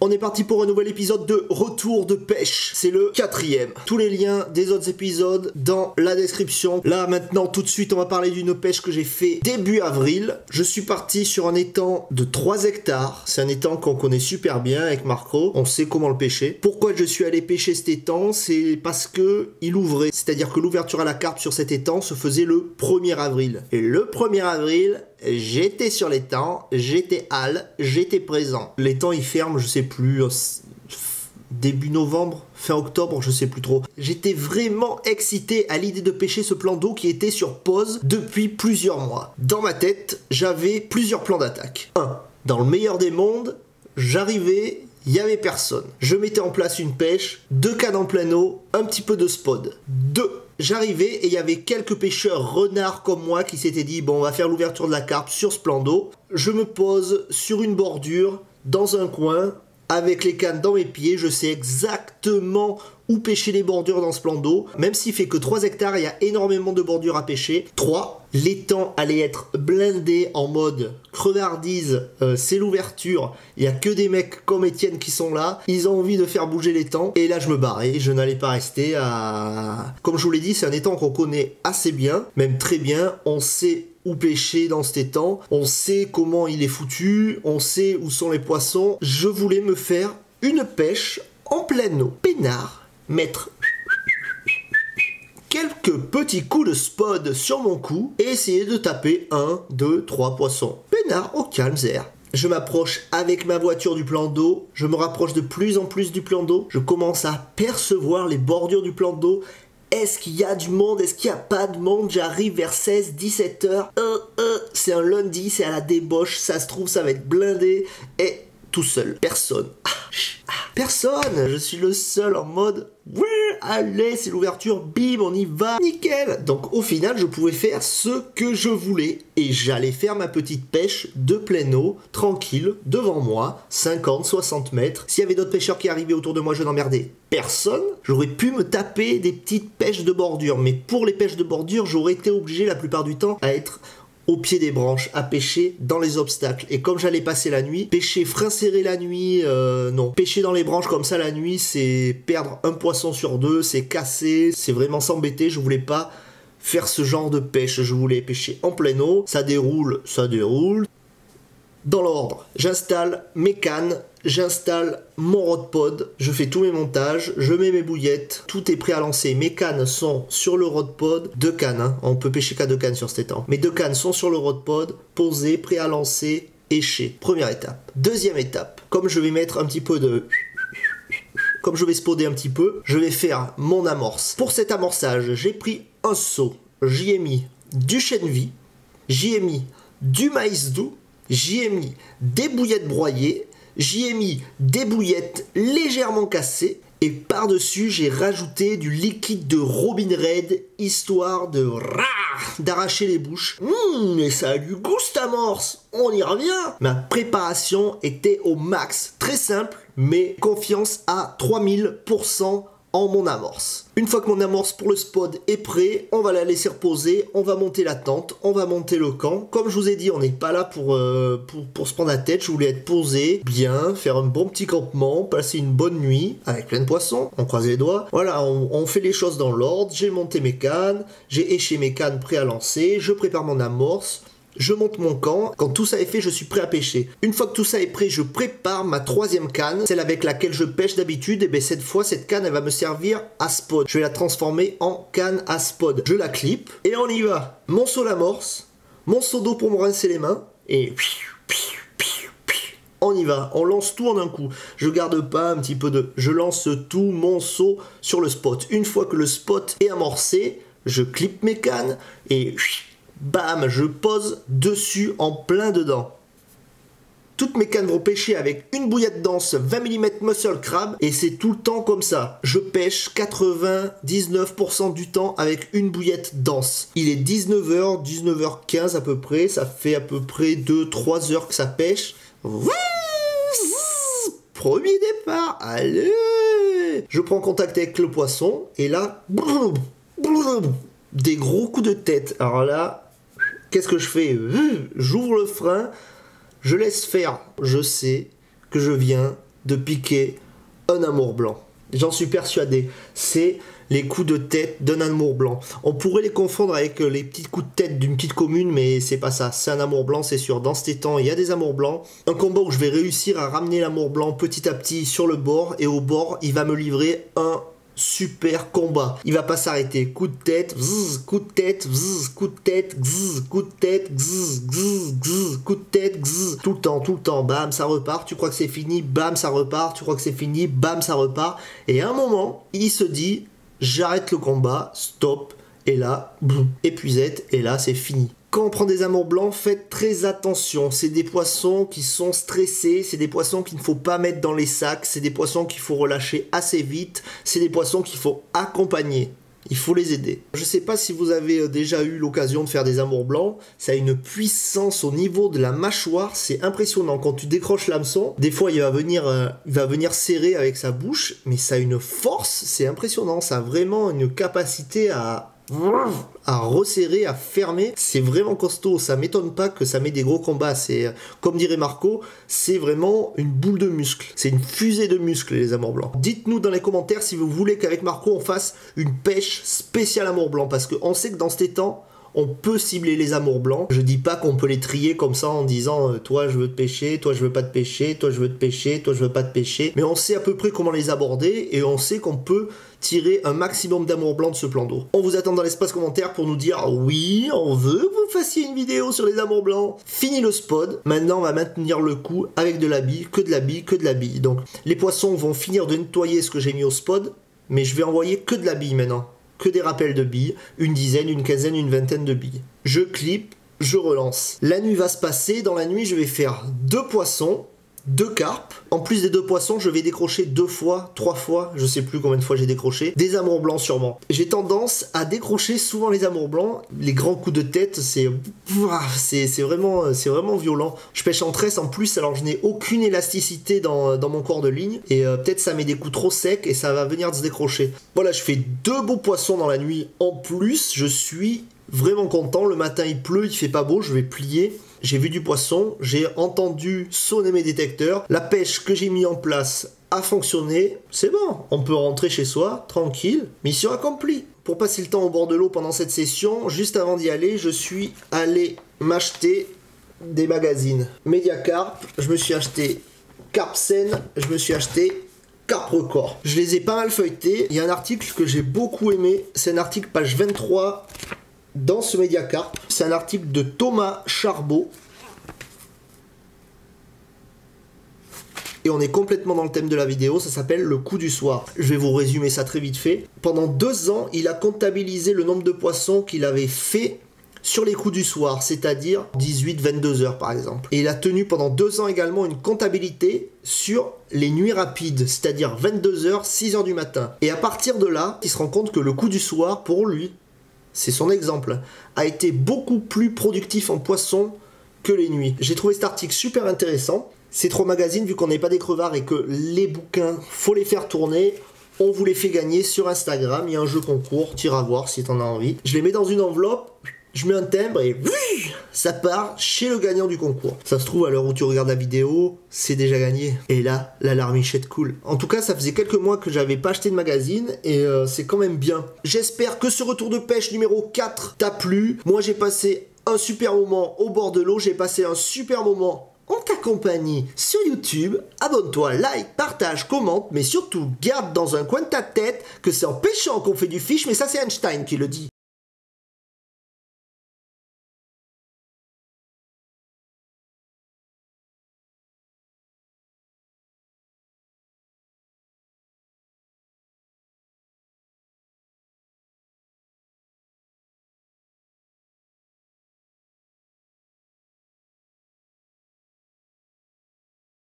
On est parti pour un nouvel épisode de Retour de pêche. C'est le 4e. Tous les liens des autres épisodes dans la description. Là maintenant tout de suite on va parler d'une pêche que j'ai fait début avril. Je suis parti sur un étang de 3 hectares. C'est un étang qu'on connaît super bien avec Marco. On sait comment le pêcher. Pourquoi je suis allé pêcher cet étang? C'est parce que il ouvrait. C'est-à-dire que l'ouverture à la carpe sur cet étang se faisait le 1er avril. Et le 1er avril... j'étais sur l'étang, j'étais j'étais présent. L'étang il ferme, je sais plus, début novembre, fin octobre, je sais plus trop. J'étais vraiment excité à l'idée de pêcher ce plan d'eau qui était sur pause depuis plusieurs mois. Dans ma tête, j'avais plusieurs plans d'attaque. 1. Dans le meilleur des mondes, j'arrivais... il n'y avait personne. Je mettais en place une pêche, 2 cannes en plein eau, un petit peu de spod. 2. J'arrivais et il y avait quelques pêcheurs renards comme moi qui s'étaient dit bon on va faire l'ouverture de la carpe sur ce plan d'eau. Je me pose sur une bordure, dans un coin, avec les cannes dans mes pieds, je sais exactement où pêcher les bordures dans ce plan d'eau. Même s'il fait que 3 hectares, il y a énormément de bordures à pêcher. 3. L'étang allait être blindé en mode crevardise, c'est l'ouverture. Il n'y a que des mecs comme Étienne qui sont là. Ils ont envie de faire bouger l'étang. Et là, je me barrais. Je n'allais pas rester à... Comme je vous l'ai dit, c'est un étang qu'on connaît assez bien, même très bien. On sait où pêcher dans cet étang. On sait comment il est foutu. On sait où sont les poissons. Je voulais me faire une pêche en pleine eau. Peinard. Mettre quelques petits coups de spod sur mon cou et essayer de taper 1, 2, 3 poissons. Peinard au calme zère. Je m'approche avec ma voiture du plan d'eau, je me rapproche de plus en plus du plan d'eau, je commence à percevoir les bordures du plan d'eau. Est-ce qu'il y a du monde? Est-ce qu'il n'y a pas de monde? J'arrive vers 16-17 heures. C'est un lundi, c'est à la débauche, ça se trouve ça va être blindé et tout seul, personne. Personne, je suis le seul en mode oui, allez, c'est l'ouverture, bim, on y va, nickel. Donc au final, je pouvais faire ce que je voulais et j'allais faire ma petite pêche de pleine eau, tranquille, devant moi, 50-60 mètres. S'il y avait d'autres pêcheurs qui arrivaient autour de moi, je n'emmerdais personne. J'aurais pu me taper des petites pêches de bordure, mais pour les pêches de bordure, j'aurais été obligé la plupart du temps à être au pied des branches, à pêcher dans les obstacles. Et comme j'allais passer la nuit, pêcher frein serré la nuit, non. Pêcher dans les branches comme ça la nuit, c'est perdre un poisson sur 2, c'est casser, c'est vraiment s'embêter. Je voulais pas faire ce genre de pêche, je voulais pêcher en pleine eau, ça déroule, ça déroule. Dans l'ordre, j'installe mes cannes, j'installe mon rodpod, je fais tous mes montages, je mets mes bouillettes, tout est prêt à lancer. Mes cannes sont sur le rodpod, 2 cannes, hein. On peut pêcher qu'à 2 cannes sur cet étang. Mes 2 cannes sont sur le rodpod, posées, prêt à lancer, éché. Première étape. Deuxième étape, comme je vais mettre un petit peu de... Comme je vais spoder un petit peu, je vais faire mon amorce. Pour cet amorçage, j'ai pris un seau, j'y ai mis du chènevis, j'y ai mis du maïs doux, j'y ai mis des bouillettes broyées, j'y ai mis des bouillettes légèrement cassées et par-dessus j'ai rajouté du liquide de Robin Red histoire de d'arracher les bouches. Mais ça a du goût cette amorce, on y revient. Ma préparation était au max, très simple mais confiance à 3000% en mon amorce. Une fois que mon amorce pour le spod est prêt, on va la laisser reposer, on va monter la tente, on va monter le camp. Comme je vous ai dit, on n'est pas là pour se prendre la tête, je voulais être posé, bien, faire un bon petit campement, passer une bonne nuit, avec plein de poissons, on croise les doigts. Voilà, on fait les choses dans l'ordre, j'ai monté mes cannes, j'ai éché mes cannes prêts à lancer, je prépare mon amorce, je monte mon camp. Quand tout ça est fait, je suis prêt à pêcher. Une fois que tout ça est prêt, je prépare ma 3e canne, celle avec laquelle je pêche d'habitude. Et bien cette fois, cette canne, elle va me servir à spod. Je vais la transformer en canne à spod. Je la clip et on y va. Mon seau l'amorce, mon seau d'eau pour me rincer les mains et on y va. On lance tout en un coup. Je garde pas un petit peu de... Je lance tout mon seau sur le spot. Une fois que le spot est amorcé, je clip mes cannes et... bam, je pose dessus en plein dedans. Toutes mes cannes vont pêcher avec une bouillette dense 20 mm muscle crab et c'est tout le temps comme ça. Je pêche 99% du temps avec une bouillette dense. Il est 19h, 19h15 à peu près, ça fait à peu près 2-3 heures que ça pêche. Premier départ, allez! Je prends contact avec le poisson et là, des gros coups de tête. Alors là, qu'est-ce que je fais? J'ouvre le frein, Je laisse faire. Je sais que je viens de piquer un amour blanc. J'en suis persuadé. C'est les coups de tête d'un amour blanc. On pourrait les confondre avec les petits coups de tête d'une petite commune, mais c'est pas ça. C'est un amour blanc, c'est sûr. Dans ces temps, il y a des amours blancs. Un combat où je vais réussir à ramener l'amour blanc petit à petit sur le bord. Et au bord, il va me livrer un super combat. Il va pas s'arrêter. Coup de tête, bzz, coup de tête, bzz, coup de tête, bzz, coup de tête, bzz, bzz, bzz, coup de tête, bzz. Tout le temps, bam, ça repart. Tu crois que c'est fini, bam, ça repart. Tu crois que c'est fini, bam, ça repart. Et à un moment, il se dit, j'arrête le combat, stop. Et là, boum, épuisette. Et là, c'est fini. Quand on prend des amours blancs, faites très attention. C'est des poissons qui sont stressés, c'est des poissons qu'il ne faut pas mettre dans les sacs, c'est des poissons qu'il faut relâcher assez vite, c'est des poissons qu'il faut accompagner. Il faut les aider. Je ne sais pas si vous avez déjà eu l'occasion de faire des amours blancs, ça a une puissance au niveau de la mâchoire, c'est impressionnant. Quand tu décroches l'hameçon, des fois il va venir serrer avec sa bouche, mais ça a une force, c'est impressionnant. Ça a vraiment une capacité à resserrer, à fermer. C'est vraiment costaud. Ça m'étonne pas que ça met des gros combats. C'est, comme dirait Marco, c'est vraiment une boule de muscles. C'est une fusée de muscles, les amours blancs. Dites-nous dans les commentaires si vous voulez qu'avec Marco on fasse une pêche spéciale amour blanc, parce qu'on sait que dans ces temps on peut cibler les amours blancs. Je dis pas qu'on peut les trier comme ça en disant toi je veux te pêcher, toi je veux pas te pêcher, toi je veux te pêcher, toi je veux pas te pêcher. Mais on sait à peu près comment les aborder et on sait qu'on peut tirer un maximum d'amour blanc de ce plan d'eau. On vous attend dans l'espace commentaire pour nous dire oui, on veut que vous fassiez une vidéo sur les amours blancs. Fini le spod. Maintenant on va maintenir le coup avec de la bille, que de la bille, que de la bille. Donc les poissons vont finir de nettoyer ce que j'ai mis au spod, mais je vais envoyer que de la bille maintenant. Que des rappels de billes, une dizaine, une quinzaine, une vingtaine de billes. Je clip, je relance. La nuit va se passer, dans la nuit je vais faire 2 poissons, 2 carpes. En plus des 2 poissons, je vais décrocher 2 fois, 3 fois, je sais plus combien de fois j'ai décroché, des amours blancs sûrement. J'ai tendance à décrocher souvent les amours blancs, les grands coups de tête, c'est vraiment violent. Je pêche en tresse en plus, alors je n'ai aucune élasticité dans mon corps de ligne, et peut-être ça met des coups trop secs et ça va venir se décrocher. Voilà, je fais 2 beaux poissons dans la nuit en plus, je suis vraiment content. Le matin il pleut, il fait pas beau, je vais plier. J'ai vu du poisson, j'ai entendu sonner mes détecteurs, la pêche que j'ai mis en place a fonctionné, c'est bon, on peut rentrer chez soi, tranquille, mission accomplie. Pour passer le temps au bord de l'eau pendant cette session, juste avant d'y aller, je suis allé m'acheter des magazines. Mediacarp, je me suis acheté Carpsen, je me suis acheté Carp Record. Je les ai pas mal feuilletés, il y a un article que j'ai beaucoup aimé, c'est un article page 23, dans ce Mediacarp, c'est un article de Thomas Charbot. Et on est complètement dans le thème de la vidéo, ça s'appelle le coup du soir. Je vais vous résumer ça très vite fait. Pendant 2 ans, il a comptabilisé le nombre de poissons qu'il avait fait sur les coups du soir, c'est-à-dire 18-22 heures par exemple. Et il a tenu pendant 2 ans également une comptabilité sur les nuits rapides, c'est-à-dire 22 heures, 6 heures du matin. Et à partir de là, il se rend compte que le coup du soir, pour lui, c'est son exemple, a été beaucoup plus productif en poisson que les nuits. J'ai trouvé cet article super intéressant. Ces 3 magazines, vu qu'on n'est pas des crevards et que les bouquins, faut les faire tourner, on vous les fait gagner sur Instagram. Il y a un jeu concours, tire à voir si t'en as envie. Je les mets dans une enveloppe, je mets un timbre et ça part chez le gagnant du concours. Ça se trouve, à l'heure où tu regardes la vidéo, c'est déjà gagné. Et là, la larmichette coule. En tout cas, ça faisait quelques mois que j'avais pas acheté de magazine et c'est quand même bien. J'espère que ce retour de pêche numéro 4 t'a plu. Moi, j'ai passé un super moment au bord de l'eau. J'ai passé un super moment en ta compagnie sur YouTube. Abonne-toi, like, partage, commente, mais surtout, garde dans un coin de ta tête que c'est en pêchant qu'on fait du fish, mais ça c'est Einstein qui le dit.